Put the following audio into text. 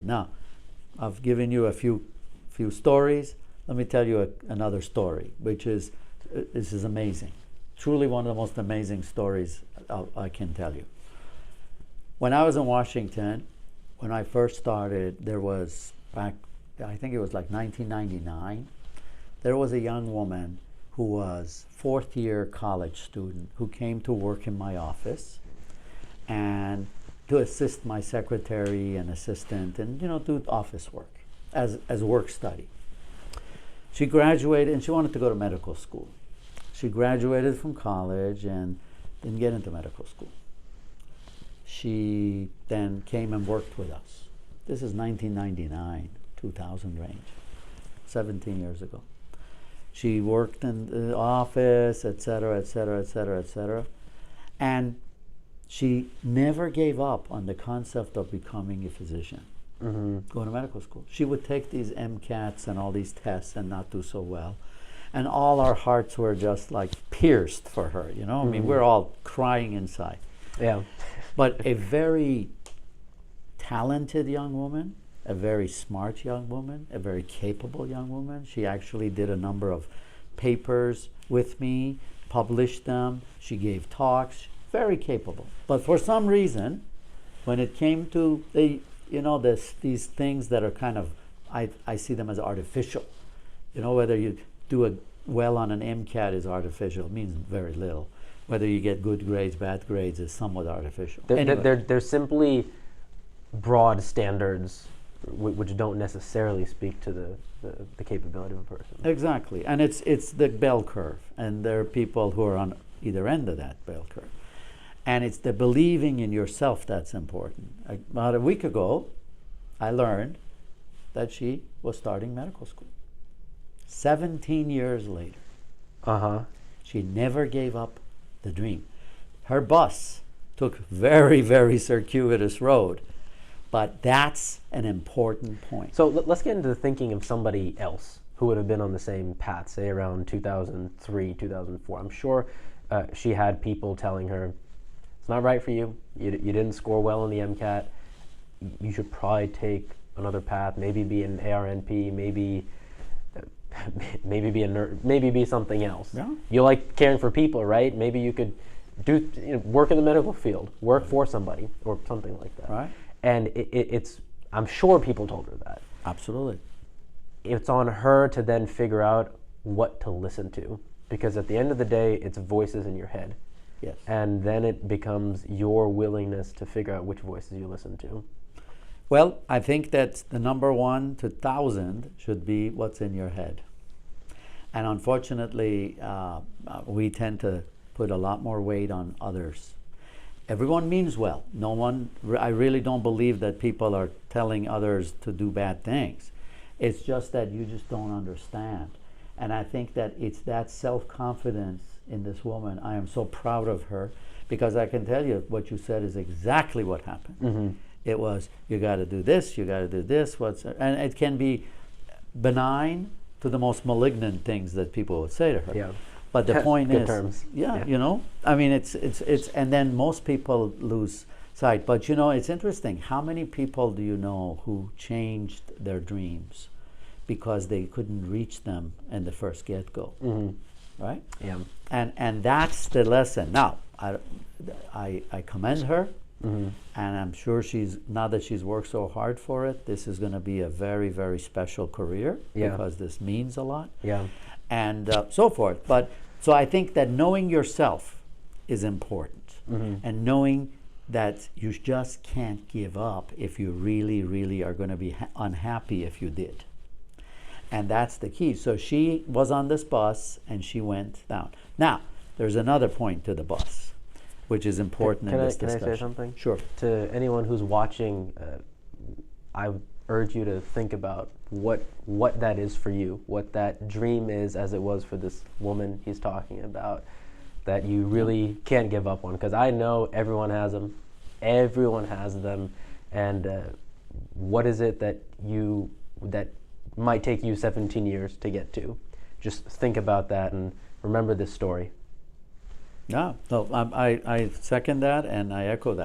Now, I've given you a few stories. Let me tell you another story, which is, this is amazing. Truly one of the most amazing stories I can tell you. When I was in Washington, when I first started, there was, back, I think it was like 1999, there was a young woman who was fourth year college student who came to work in my office and to assist my secretary and assistant and, you know, do office work as work study. She graduated and she wanted to go to medical school. She graduated from college and didn't get into medical school. She then came and worked with us. This is 1999, 2000 range, 17 years ago. She worked in the office, et cetera, et cetera, et cetera, et cetera. And she never gave up on the concept of becoming a physician, going to medical school. She would take these MCATs and all these tests and not do so well. And all our hearts were just like pierced for her, you know? I mean, we're all crying inside. Yeah. But a very talented young woman, a very smart young woman, a very capable young woman. She actually did a number of papers with me, published them. She gave talks, very capable. But for some reason, when it came to the, you know, these things that are kind of, I see them as artificial. You know, whether you do well on an MCAT is artificial, it means very little. Whether you get good grades, bad grades is somewhat artificial. They're simply broad standards which don't necessarily speak to the capability of a person. Exactly, and it's the bell curve, and there are people who are on either end of that bell curve. And it's the believing in yourself that's important. About a week ago, I learned that she was starting medical school. 17 years later. She never gave up the dream. Her bus took very, very circuitous road, but that's an important point. So let's get into the thinking of somebody else who would have been on the same path, say around 2003, 2004. I'm sure she had people telling her, it's not right for you. You didn't score well on the MCAT. You should probably take another path, maybe be an ARNP, maybe be a nurse, maybe be something else. Yeah. You like caring for people, right? Maybe you could do work in the medical field, work for somebody, or something like that. Right. And it's I'm sure people told her that. Absolutely. It's on her to then figure out what to listen to, because at the end of the day, it's voices in your head. Yes. And then it becomes your willingness to figure out which voices you listen to. Well, I think that the number 1 to 1,000 should be what's in your head. And unfortunately, we tend to put a lot more weight on others. Everyone means well. No one, I really don't believe that people are telling others to do bad things. It's just that you just don't understand. And I think that it's that self-confidence in this woman. I am so proud of her, because I can tell you what you said is exactly what happened. It was, you got to do this, you got to do this, and it can be benign to the most malignant things that people would say to her. Yeah. But the point is, terms. Yeah, you know, I mean, it's, and then most people lose sight. But you know, it's interesting. How many people do you know who changed their dreams because they couldn't reach them in the first get-go? Right? Yeah. And that's the lesson. Now, I commend her. And I'm sure now that she's worked so hard for it, this is going to be a very, very special career, because this means a lot. Yeah. And so forth. But so I think that knowing yourself is important, and knowing that you just can't give up if you really, really are going to be unhappy if you did. And that's the key. So she was on this bus and she went down. Now, there's another point to the bus, which is important in this discussion. Can I say something? Sure. To anyone who's watching, I urge you to think about what that is for you, what that dream is, as it was for this woman he's talking about, that you really can't give up on. Because I know everyone has them. Everyone has them. And what is it that might take you 17 years to get to? Just think about that and remember this story. Yeah, so I second that and I echo that.